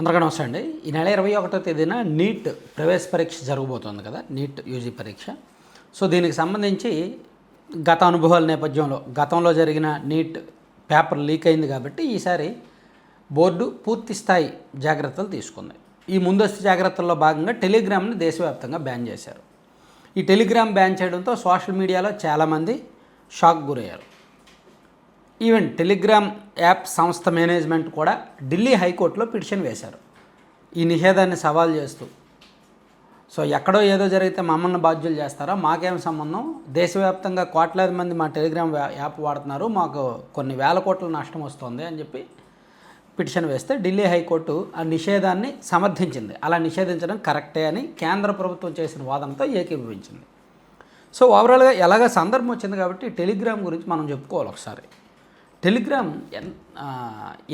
అందరికీ నమస్తే అండి. ఈ నెల 21వ తేదీన నీట్ ప్రవేశ పరీక్ష జరగబోతోంది కదా, నీట్ యూజీ పరీక్ష. సో దీనికి సంబంధించి గత అనుభవాల నేపథ్యంలో గతంలో జరిగిన నీట్ పేపర్ లీక్ అయింది కాబట్టి ఈసారి బోర్డు పూర్తి స్థాయి జాగ్రత్తలు తీసుకుంది. ఈ ముందస్తు జాగ్రత్తల్లో భాగంగా టెలిగ్రామ్ని దేశవ్యాప్తంగా బ్యాన్ చేశారు. ఈ టెలిగ్రామ్ బ్యాన్ చేయడంతో సోషల్ మీడియాలో చాలామంది షాక్ గురయ్యారు. ఈవెన్ టెలిగ్రామ్ యాప్ సంస్థ మేనేజ్మెంట్ కూడా ఢిల్లీ హైకోర్టులో పిటిషన్ వేశారు ఈ నిషేధాన్ని సవాల్ చేస్తూ. సో ఎక్కడో ఏదో జరిగితే మమ్మల్ని బాధ్యులు చేస్తారా, మాకేం సంబంధం, దేశవ్యాప్తంగా కోట్లాది మంది మా టెలిగ్రామ్ యాప్ వాడుతున్నారు, మాకు కొన్ని వేల కోట్ల నష్టం వస్తుంది అని చెప్పి పిటిషన్ వేస్తే ఢిల్లీ హైకోర్టు ఆ నిషేధాన్ని సమర్థించింది. అలా నిషేధించడం కరెక్టే అని కేంద్ర ప్రభుత్వం చేసిన వాదనతో ఏకీభవించింది. సో ఓవరాల్గా ఎలాగ సందర్భం వచ్చింది కాబట్టి టెలిగ్రామ్ గురించి మనం చెప్పుకోవాలి ఒకసారి. టెలిగ్రామ్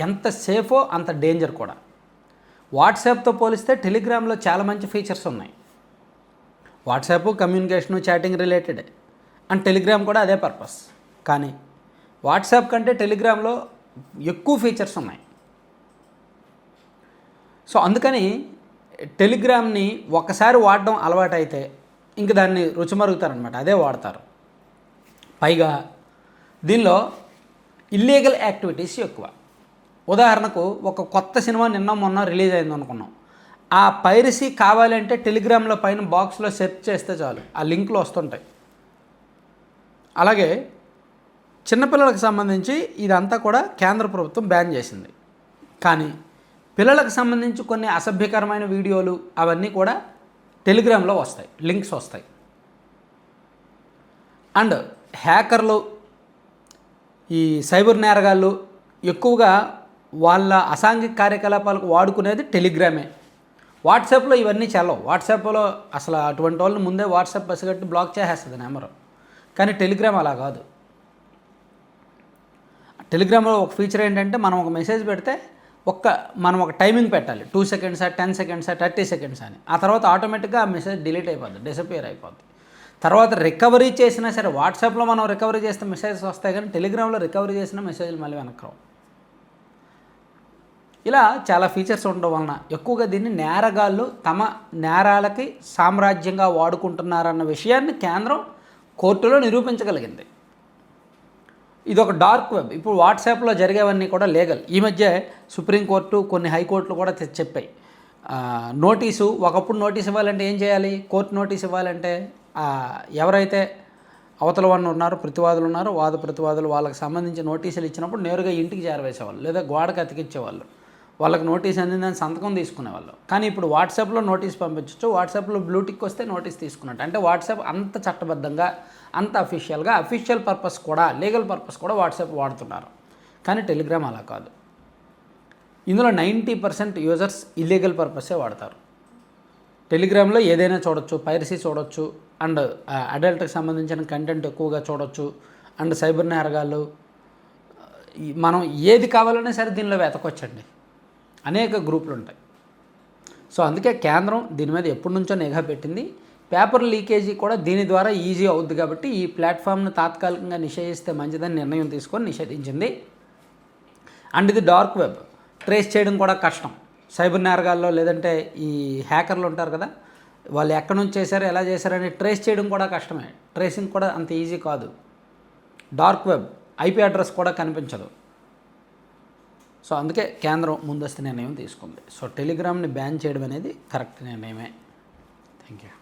ఎంత సేఫో అంత డేంజర్ కూడా. వాట్సాప్తో పోలిస్తే టెలిగ్రామ్లో చాలా మంచి ఫీచర్స్ ఉన్నాయి. వాట్సాప్ కమ్యూనికేషను చాటింగ్ రిలేటెడే అండ్ టెలిగ్రామ్ కూడా అదే పర్పస్. కానీ వాట్సాప్ కంటే టెలిగ్రామ్లో ఎక్కువ ఫీచర్స్ ఉన్నాయి. సో అందుకని టెలిగ్రామ్ని ఒక్కసారి వాడడం అలవాటైతే ఇంక దాన్ని రుచిమరుగుతారనమాట, అదే వాడతారు. పైగా దీనిలో ఇల్లీగల్ యాక్టివిటీస్ ఎక్కువ. ఉదాహరణకు ఒక కొత్త సినిమా నిన్న మొన్న రిలీజ్ అయింది అనుకున్నాం, ఆ పైరసీ కావాలంటే టెలిగ్రామ్లో పైన బాక్స్లో సెర్చ్ చేస్తే చాలు, ఆ లింకులు వస్తుంటాయి. అలాగే చిన్నపిల్లలకు సంబంధించి ఇదంతా కూడా కేంద్ర ప్రభుత్వం బ్యాన్ చేసింది. కానీ పిల్లలకు సంబంధించి కొన్ని అసభ్యకరమైన వీడియోలు అవన్నీ కూడా టెలిగ్రామ్లో వస్తాయి, లింక్స్ వస్తాయి. అండ్ హ్యాకర్లు, ఈ సైబర్ నేరగాళ్ళు ఎక్కువగా వాళ్ళ అసాంఘిక కార్యకలాపాలకు వాడుకునేది టెలిగ్రామే. వాట్సాప్లో ఇవన్నీ చెల్లవు. వాట్సాప్లో అసలు అటువంటి వాళ్ళని ముందే వాట్సాప్ పసిగట్టి బ్లాక్ చేసేస్తుంది నెంబరు. కానీ టెలిగ్రామ్ అలా కాదు. టెలిగ్రామ్లో ఒక ఫీచర్ ఏంటంటే మనం ఒక మెసేజ్ పెడితే మనం ఒక టైమింగ్ పెట్టాలి, 2 సెకండ్సా 10 సెకండ్సా 30 సెకండ్స్ అని. ఆ తర్వాత ఆటోమేటిక్గా ఆ మెసేజ్ డిలీట్ అయిపోద్ది, డిసపియర్ అయిపోద్ది. తర్వాత రికవరీ చేసినా సరే, వాట్సాప్లో మనం రికవరీ చేస్తే మెసేజెస్ వస్తాయి కానీ టెలిగ్రామ్లో రికవరీ చేసిన మెసేజ్లు మళ్ళీ వెనక్కి. ఇలా చాలా ఫీచర్స్ ఉండడం వలన ఎక్కువగా దీన్ని నేరగాళ్ళు తమ నేరాలకి సామ్రాజ్యంగా వాడుకుంటున్నారన్న విషయాన్ని కేంద్రం కోర్టులో నిరూపించగలిగింది. ఇది ఒక డార్క్ వెబ్. ఇప్పుడు వాట్సాప్లో జరిగేవన్నీ కూడా లీగల్. ఈ మధ్య సుప్రీంకోర్టు, కొన్ని హైకోర్టులు కూడా చెప్పాయి, నోటీసు, ఒకప్పుడు నోటీస్ ఇవ్వాలంటే ఏం చేయాలి, కోర్టు నోటీస్ ఇవ్వాలంటే ఎవరైతే అవతల వాళ్ళు ఉన్నారో, ప్రతివాదులు ఉన్నారో, వాద ప్రతివాదులు, వాళ్ళకి సంబంధించి నోటీసులు ఇచ్చినప్పుడు నేరుగా ఇంటికి చేరవేసేవాళ్ళు లేదా గోడకు అతికించేవాళ్ళు. వాళ్ళకి నోటీస్ అందిందని సంతకం తీసుకునేవాళ్ళు. కానీ ఇప్పుడు వాట్సాప్లో నోటీస్ పంపించవచ్చు. వాట్సాప్లో బ్లూటిక్ వస్తే నోటీస్ తీసుకున్నట్టు. అంటే వాట్సాప్ అంత చట్టబద్ధంగా, అంత అఫీషియల్గా, అఫీషియల్ పర్పస్ కూడా, లీగల్ పర్పస్ కూడా వాట్సాప్ వాడుతున్నారు. కానీ టెలిగ్రామ్ అలా కాదు. ఇందులో 90% యూజర్స్ ఇల్లీగల్ పర్పసే వాడతారు. టెలిగ్రామ్లో ఏదైనా చూడొచ్చు, పైరసీ చూడొచ్చు, అండ్ అడల్ట్కి సంబంధించిన కంటెంట్ ఎక్కువగా చూడొచ్చు, అండ్ సైబర్ నేరగాళ్ళు, మనం ఏది కావాలన్నా సరే దీనిలో వెతకొచ్చండి. అనేక గ్రూపులు ఉంటాయి. సో అందుకే కేంద్రం దీని మీద ఎప్పటి నుంచో నిఘా పెట్టింది. పేపర్ లీకేజీ కూడా దీని ద్వారా ఈజీ అవుద్ది కాబట్టి ఈ ప్లాట్ఫామ్ను తాత్కాలికంగా నిషేధిస్తే మంచిదని నిర్ణయం తీసుకొని నిషేధించింది. అండ్ ఇది డార్క్ వెబ్, ట్రేస్ చేయడం కూడా కష్టం. సైబర్ నేరగాల్లో లేదంటే ఈ హ్యాకర్లు ఉంటారు కదా, వాళ్ళు ఎక్కడి నుంచి చేశారో, ఎలా చేశారని ట్రేస్ చేయడం కూడా కష్టమే. ట్రేసింగ్ కూడా అంత ఈజీ కాదు. డార్క్ వెబ్, ఐపీ అడ్రస్ కూడా కనిపించదు. సో అందుకే కేంద్రం ముందస్తు నిర్ణయం తీసుకుంది. సో టెలిగ్రామ్ని బ్యాన్ చేయడం అనేది కరెక్ట్ నిర్ణయమే. Thank you.